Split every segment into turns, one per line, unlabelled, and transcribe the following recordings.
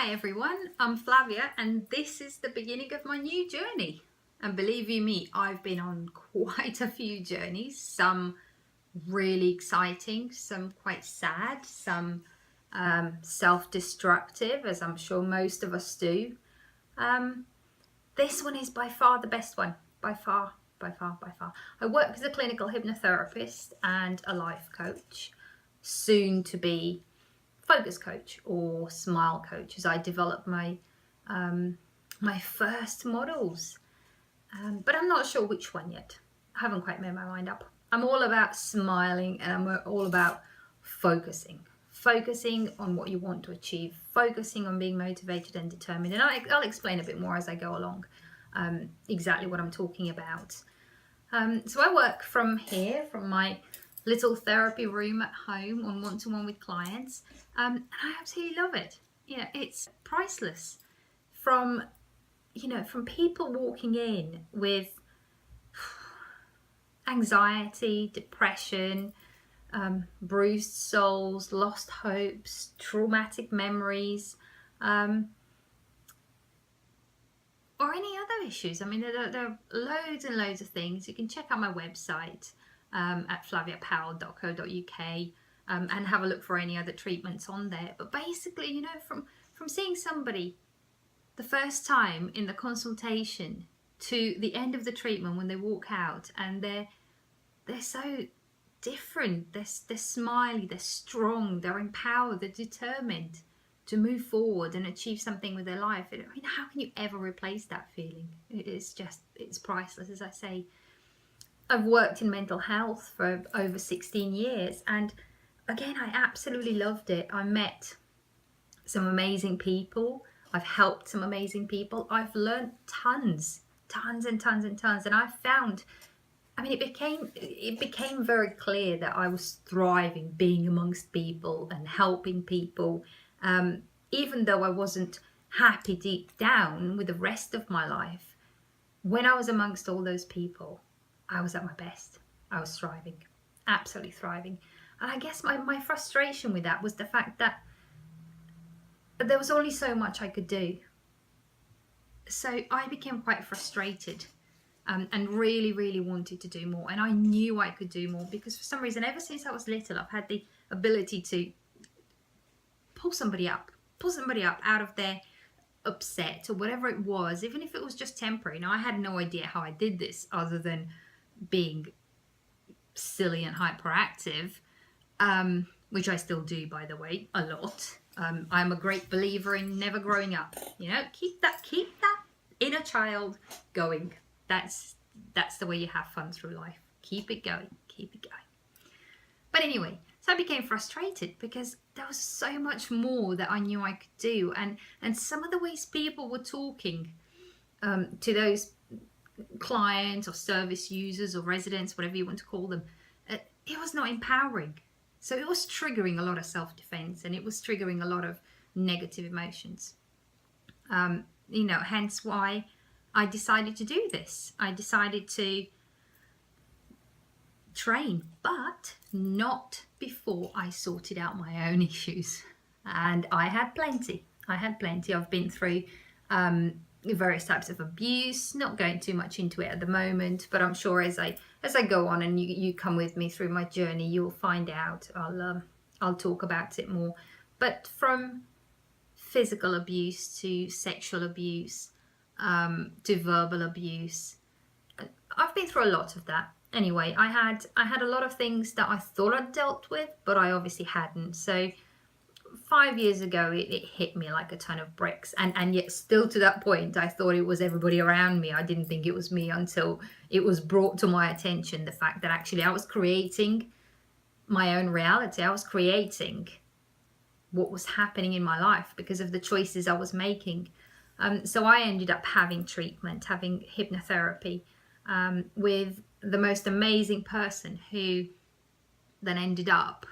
Hi everyone, I'm Flavia and this is the beginning of my new journey. And believe you me, I've been on quite a few journeys, some really exciting, some quite sad, some self-destructive, as I'm sure most of us do. This one is by far the best one, by far. I work as a clinical hypnotherapist and a life coach, soon to be focus coach or smile coach, as I develop my my first models, but I'm not sure which one yet. I haven't quite made my mind up. I'm all about smiling and I'm all about focusing on what you want to achieve, focusing on being motivated and determined, and I'll explain a bit more as I go along exactly what I'm talking about. So I work from here, from my little therapy room at home on one-to-one with clients, and I absolutely love it. It's priceless. From people walking in with anxiety, depression, bruised souls, lost hopes, traumatic memories, or any other issues. I mean, there are loads and loads of things. You can check out my website at flaviapowell.co.uk and have a look for any other treatments on there. But basically, from seeing somebody the first time in the consultation to the end of the treatment when they walk out and they're so different, they're smiley, they're strong, they're empowered, they're determined to move forward and achieve something with their life. I mean, how can you ever replace that feeling? It's priceless. As I say, I've worked in mental health for over 16 years, and again, I absolutely loved it. I met some amazing people. I've helped some amazing people. I've learned tons, and I found, I mean, it became very clear that I was thriving being amongst people and helping people. Even though I wasn't happy deep down with the rest of my life, when I was amongst all those people, I was at my best. I was thriving, absolutely thriving. And I guess my frustration with that was the fact that there was only so much I could do. So I became quite frustrated and really wanted to do more. And I knew I could do more because for some reason, ever since I was little, I've had the ability to pull somebody up out of their upset or whatever it was, even if it was just temporary. Now, I had no idea how I did this other than being silly and hyperactive, which I still do, by the way, a lot. I'm a great believer in never growing up. Keep that inner child going. That's the way you have fun through life. Keep it going. But anyway, so I became frustrated because there was so much more that I knew I could do, and some of the ways people were talking to those clients or service users or residents, whatever you want to call them, it was not empowering. So it was triggering a lot of self-defense, and it was triggering a lot of negative emotions. Hence why I decided to do this. I decided to train, but not before I sorted out my own issues. And I had plenty. I've been through various types of abuse, not going too much into it at the moment, but I'm sure as I go on and you come with me through my journey, you'll find out. I'll talk about it more. But from physical abuse to sexual abuse to verbal abuse, I've been through a lot of that. Anyway, I had a lot of things that I thought I'd dealt with, but I obviously hadn't. So 5 years ago, it hit me like a ton of bricks. And yet still to that point, I thought it was everybody around me. I didn't think it was me until it was brought to my attention, the fact that actually I was creating my own reality. I was creating what was happening in my life because of the choices I was making. So I ended up having treatment, having hypnotherapy with the most amazing person who then ended up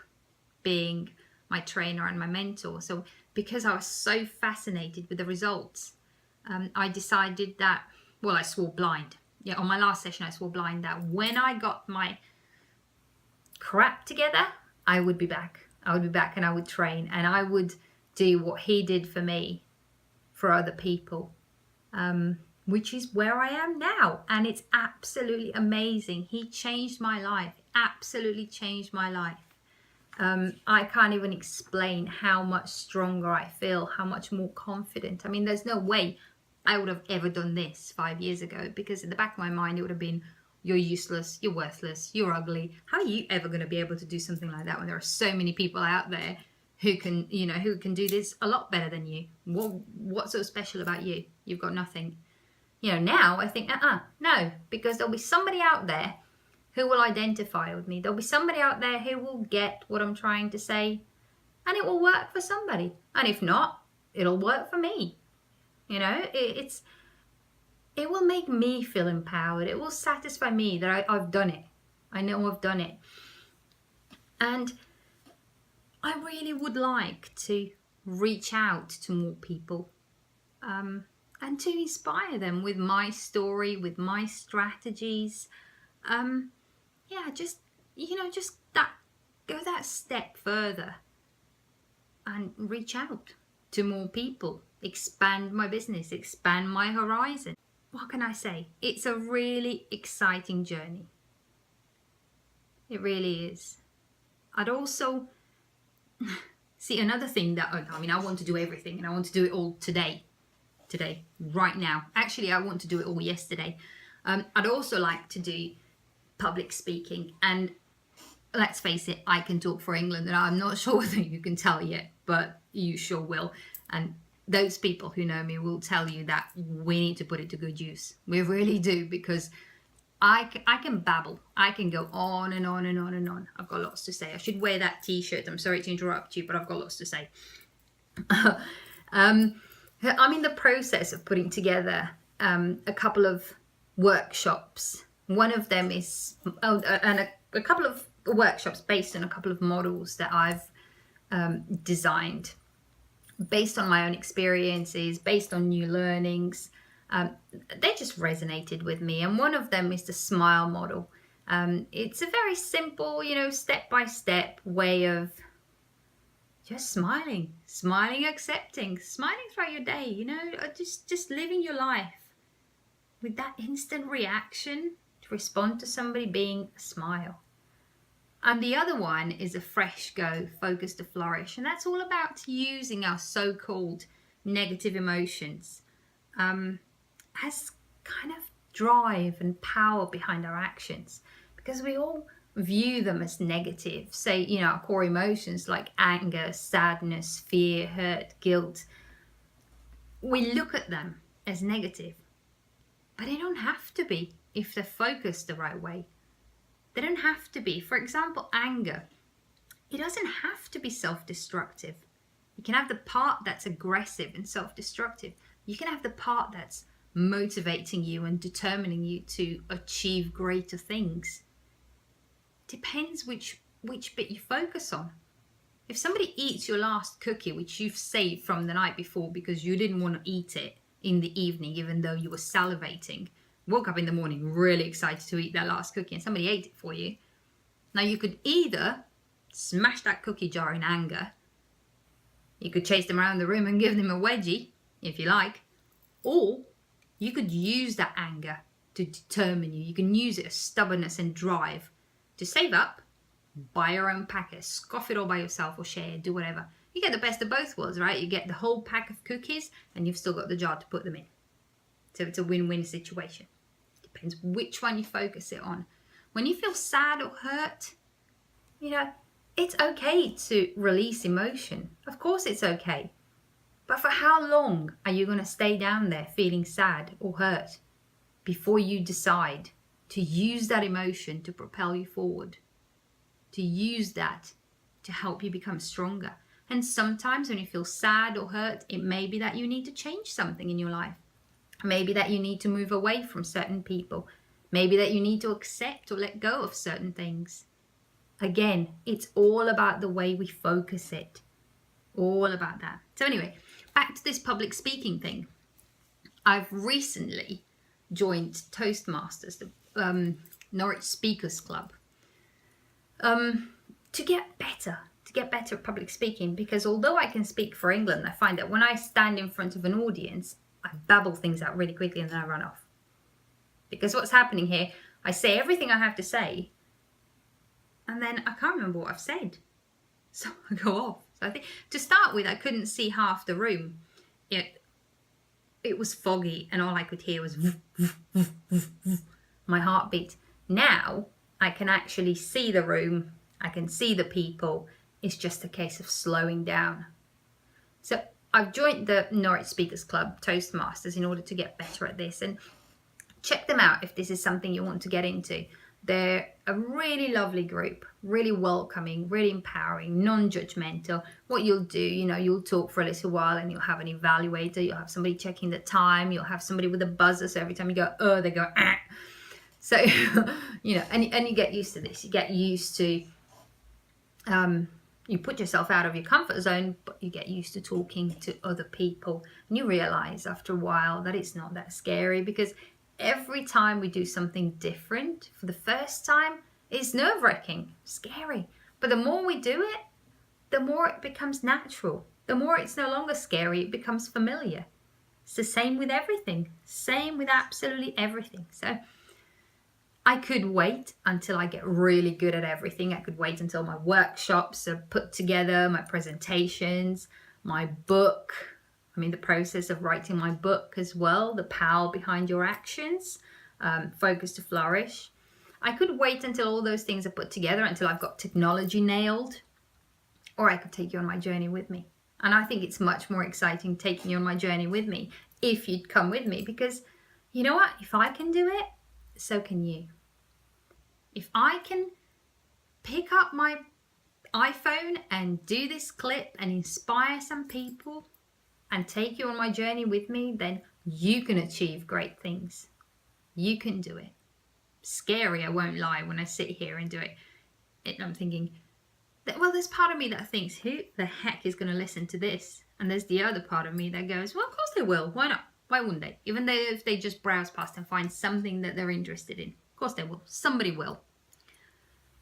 being my trainer and my mentor. So because I was so fascinated with the results, I decided that, well, I swore blind. Yeah, on my last session, I swore blind that when I got my crap together, I would be back. And I would train and I would do what he did for me for other people, which is where I am now. And it's absolutely amazing. He changed my life, absolutely changed my life. I can't even explain how much stronger I feel, how much more confident. I mean, there's no way I would have ever done this 5 years ago, because in the back of my mind, it would have been, you're useless, you're worthless, you're ugly. How are you ever going to be able to do something like that when there are so many people out there who can, who can do this a lot better than you? What's so special about you? You've got nothing. Now I think, no, because there'll be somebody out there who will identify with me. There'll be somebody out there who will get what I'm trying to say, and it will work for somebody. And if not, it'll work for me. It will make me feel empowered. It will satisfy me that I've done it. I know I've done it. And I really would like to reach out to more people, and to inspire them with my story, with my strategies. Just go that step further and reach out to more people, expand my business, expand my horizon. What can I say? It's a really exciting journey. It really is. I'd also see another thing that, I want to do everything, and I want to do it all today, right now. Actually, I want to do it all yesterday. I'd also like to do public speaking, and let's face it, I can talk for England, and I'm not sure whether you can tell yet, but you sure will. And those people who know me will tell you that we need to put it to good use. We really do, because I can babble. I can go on and on and on and on. I've got lots to say. I should wear that t-shirt. I'm sorry to interrupt you, but I've got lots to say. I'm in the process of putting together a couple of workshops. One of them is a couple of workshops based on a couple of models that I've designed, based on my own experiences, based on new learnings. They just resonated with me. And one of them is the SMILE model. It's a very simple, step-by-step way of just smiling, accepting, smiling throughout your day, just living your life with that instant reaction to respond to somebody being a smile. And the other one is a fresh go, focus to flourish. And that's all about using our so-called negative emotions as kind of drive and power behind our actions, because we all view them as negative. Say, our core emotions like anger, sadness, fear, hurt, guilt. We look at them as negative, but they don't have to be if they're focused the right way. They don't have to be. For example, anger. It doesn't have to be self-destructive. You can have the part that's aggressive and self-destructive. You can have the part that's motivating you and determining you to achieve greater things. Depends which bit you focus on. If somebody eats your last cookie, which you've saved from the night before because you didn't want to eat it in the evening, even though you were salivating, woke up in the morning really excited to eat that last cookie, and somebody ate it for you. Now you could either smash that cookie jar in anger, you could chase them around the room and give them a wedgie, if you like, or you could use that anger to determine you. You can use it as stubbornness and drive to save up, buy your own packet, scoff it all by yourself or share, do whatever. You get the best of both worlds, right? You get the whole pack of cookies and you've still got the jar to put them in. So it's a win-win situation. Depends which one you focus it on. When you feel sad or hurt, it's okay to release emotion. Of course it's okay. But for how long are you going to stay down there feeling sad or hurt before you decide to use that emotion to propel you forward? To use that to help you become stronger. And sometimes when you feel sad or hurt, it may be that you need to change something in your life. Maybe that you need to move away from certain people. Maybe that you need to accept or let go of certain things. Again, it's all about the way we focus it. All about that. So anyway, back to this public speaking thing. I've recently joined Toastmasters, the Norwich Speakers Club, to get better, to get better at public speaking, because although I can speak for England, I find that when I stand in front of an audience, I babble things out really quickly and then I run off. Because what's happening here, I say everything I have to say, and then I can't remember what I've said. So I go off. So I think, to start with, I couldn't see half the room. It was foggy, and all I could hear was my heartbeat. Now, I can actually see the room. I can see the people. It's just a case of slowing down. So I've joined the Norwich Speakers Club, Toastmasters, in order to get better at this. And check them out if this is something you want to get into. They're a really lovely group, really welcoming, really empowering, non-judgmental. What you'll do, you'll talk for a little while and you'll have an evaluator. You'll have somebody checking the time. You'll have somebody with a buzzer. So every time you go, oh, they go, ah. So, and you get used to this. You get used to, you put yourself out of your comfort zone, but you get used to talking to other people. And you realize after a while that it's not that scary, because every time we do something different for the first time, it's nerve-wracking, scary. But the more we do it, the more it becomes natural. The more it's no longer scary, it becomes familiar. It's the same with everything. Same with absolutely everything. So I could wait until I get really good at everything. I could wait until my workshops are put together, my presentations, my book. The process of writing my book as well, The Power Behind Your Actions, Focus to Flourish. I could wait until all those things are put together, until I've got technology nailed, or I could take you on my journey with me. And I think it's much more exciting taking you on my journey with me if you'd come with me, because you know what? If I can do it, so can you. If I can pick up my iPhone and do this clip and inspire some people and take you on my journey with me, then you can achieve great things. You can do it. Scary, I won't lie, when I sit here and do it. I'm thinking, well, there's part of me that thinks, who the heck is going to listen to this? And there's the other part of me that goes, well, of course they will. Why not? Why wouldn't they? Even though if they just browse past and find something that they're interested in. Of course they will. Somebody will.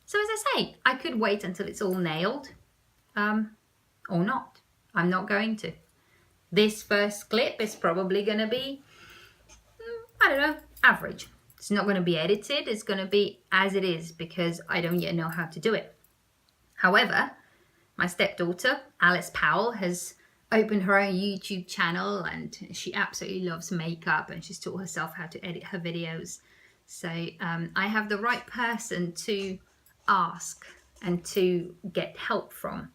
So as I say, I could wait until it's all nailed, or not. I'm not going to. This first clip is probably going to be, I don't know, average. It's not going to be edited. It's going to be as it is, because I don't yet know how to do it. However, my stepdaughter, Alice Powell, has opened her own YouTube channel, and she absolutely loves makeup, and she's taught herself how to edit her videos. So I have the right person to ask and to get help from.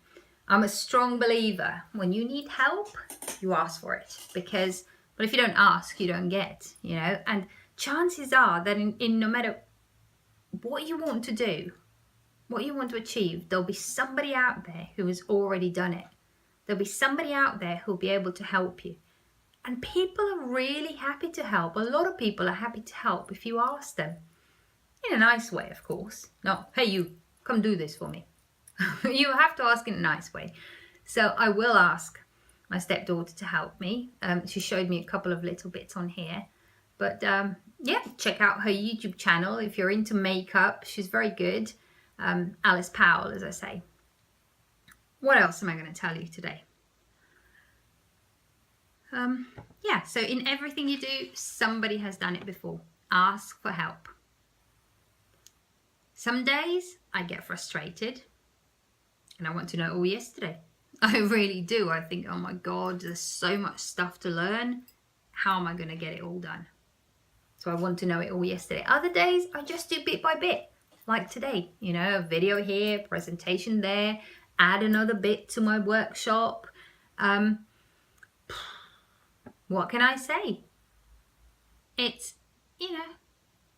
I'm a strong believer, when you need help, you ask for it, because, but if you don't ask, you don't get, and chances are that in no matter what you want to do, what you want to achieve, there'll be somebody out there who has already done it. There'll be somebody out there who'll be able to help you. And people are really happy to help. A lot of people are happy to help if you ask them. In a nice way, of course. Not, hey, you, come do this for me. You have to ask in a nice way. So I will ask my stepdaughter to help me. She showed me a couple of little bits on here. But yeah, check out her YouTube channel if you're into makeup. She's very good. Alice Powell, as I say. What else am I going to tell you today? Yeah, so in everything you do, somebody has done it before. Ask for help. Some days I get frustrated and I want to know it all yesterday. I really do. I think, oh my God, there's so much stuff to learn. How am I going to get it all done? So I want to know it all yesterday. Other days I just do bit by bit, like today, a video here, presentation there, add another bit to my workshop. What can I say? It's,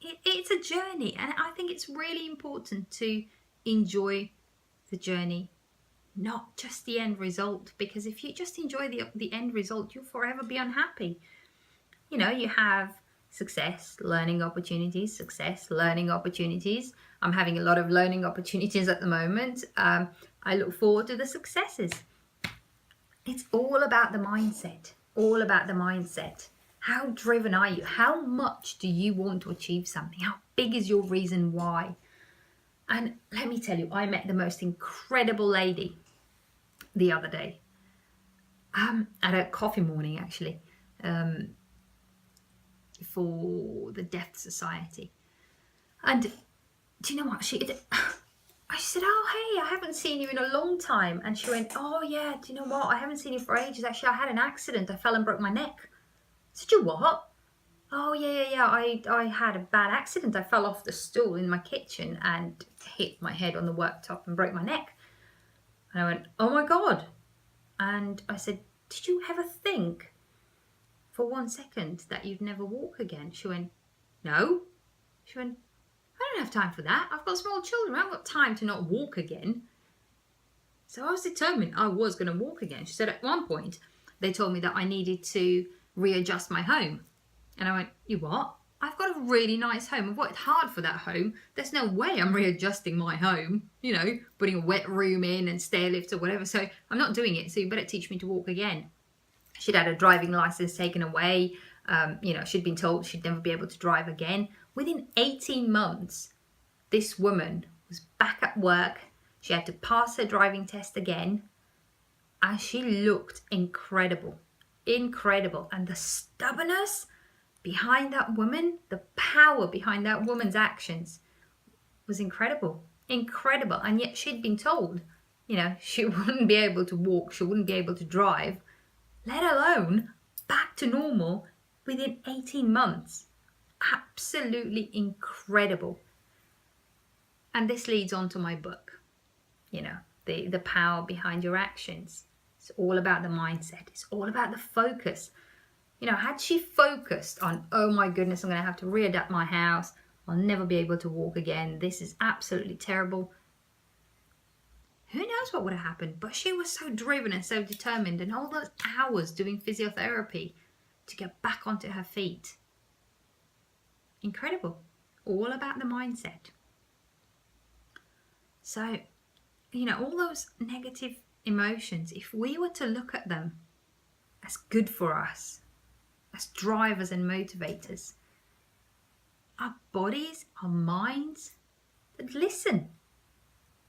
it's a journey, and I think it's really important to enjoy the journey, not just the end result, because if you just enjoy the end result, you'll forever be unhappy. You have success, learning opportunities, success, learning opportunities. I'm having a lot of learning opportunities at the moment. I look forward to the successes. It's all about the mindset, all about the mindset. How driven are you? How much do you want to achieve something? How big is your reason why? And let me tell you, I met the most incredible lady the other day at a coffee morning, actually, for the Deaf Society. And do you know what? I said, oh, hey, I haven't seen you in a long time. And she went, oh, yeah, do you know what? I haven't seen you for ages. Actually, I had an accident. I fell and broke my neck. I said, you what? Oh, yeah. I had a bad accident. I fell off the stool in my kitchen and hit my head on the worktop and broke my neck. And I went, oh, my God. And I said, did you ever think for 1 second that you'd never walk again? She went, no. She went, I don't have time for that. I've got small children. I haven't got time to not walk again. So I was determined I was going to walk again. She said at one point, they told me that I needed to readjust my home. And I went, you what? I've got a really nice home. I've worked hard for that home. There's no way I'm readjusting my home, you know, putting a wet room in and stair lifts or whatever. So I'm not doing it. So you better teach me to walk again. She'd had her driving license taken away. You know, she'd been told she'd never be able to drive again. Within 18 months, this woman was back at work. She had to pass her driving test again. And she looked incredible. Incredible. And the stubbornness behind that woman, the power behind that woman's actions was incredible. Incredible. And yet she'd been told, you know, she wouldn't be able to walk. She wouldn't be able to drive, let alone back to normal within 18 months. Absolutely incredible. And this leads on to my book, you know, the power behind your actions. It's all about the mindset. It's all about the focus. You know, had she focused on, oh my goodness, I'm going to have to readapt my house. I'll never be able to walk again. This is absolutely terrible. Who knows what would have happened? But she was so driven and so determined, and all those hours doing physiotherapy to get back onto her feet. Incredible. All about the mindset. So, you know, all those negative emotions, if we were to look at them as good for us, as drivers and motivators, our bodies, our minds would listen.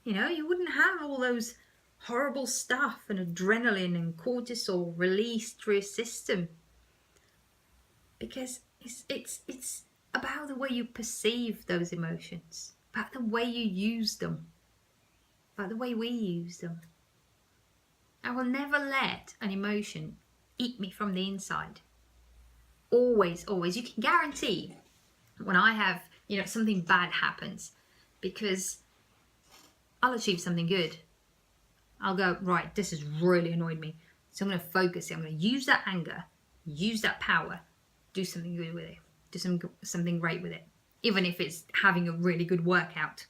You know, you wouldn't have all those horrible stuff and adrenaline and cortisol released through your system, because it's about the way you perceive those emotions, about the way you use them, about the way we use them. I will never let an emotion eat me from the inside. Always, always. You can guarantee when I have, you know, something bad happens, because I'll achieve something good. I'll go, right, this has really annoyed me. So I'm going to focus it. I'm going to use that anger, use that power, do something good with it, do something great with it. Even if it's having a really good workout,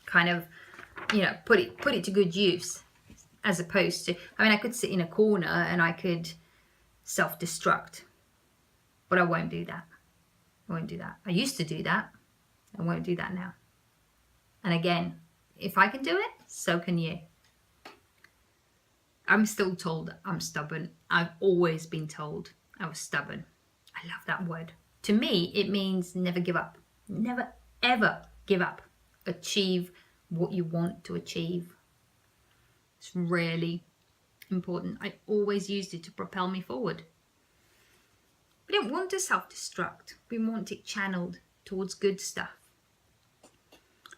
kind of, you know, put it to good use, as opposed to, I mean, I could sit in a corner and I could self-destruct, but I won't do that. I won't do that. I used to do that. I won't do that now. And again, if I can do it, so can you. I'm still told I'm stubborn. I've always been told I was stubborn. I love that word. To me, it means never give up. Never, ever give up. Achieve what you want to achieve. It's really important. I always used it to propel me forward. We don't want to self-destruct. We want it channeled towards good stuff.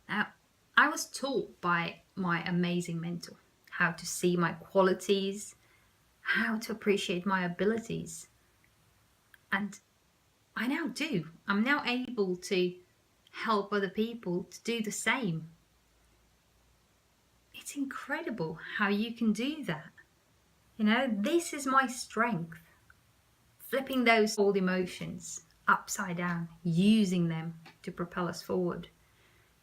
Now, I was taught by my amazing mentor how to see my qualities, how to appreciate my abilities. And I now do. I'm now able to help other people to do the same. It's incredible how you can do that. You know, this is my strength. Flipping those old emotions upside down, using them to propel us forward,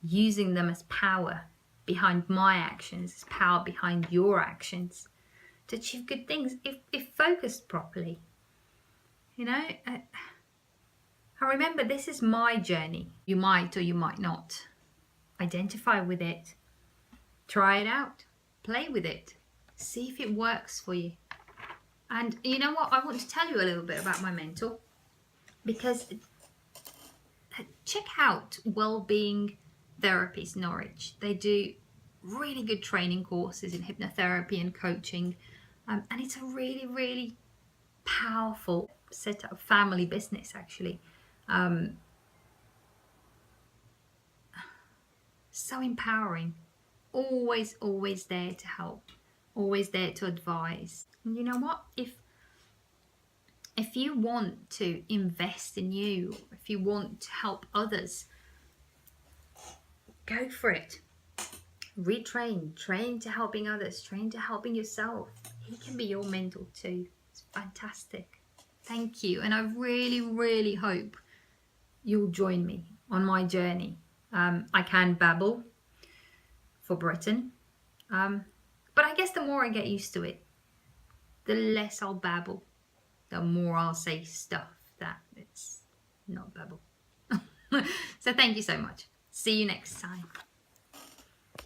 using them as power behind my actions, as power behind your actions to achieve good things if focused properly. You know, I remember this is my journey. You might or you might not identify with it, try it out, play with it, see if it works for you. And you know what? I want to tell you a little bit about my mentor, because check out Wellbeing Therapies Norwich. They do really good training courses in hypnotherapy and coaching. And it's a really, really powerful setup, family business actually. So empowering. Always, always there to help. Always there to advise. And you know what? If you want to invest in you, if you want to help others, go for it. Retrain, train to helping others, train to helping yourself. He can be your mentor too. It's fantastic. Thank you. And I really, really hope you'll join me on my journey. I can babble for Britain, but I guess the more I get used to it, the less I'll babble, the more I'll say stuff that it's not babble. So thank you so much. See you next time.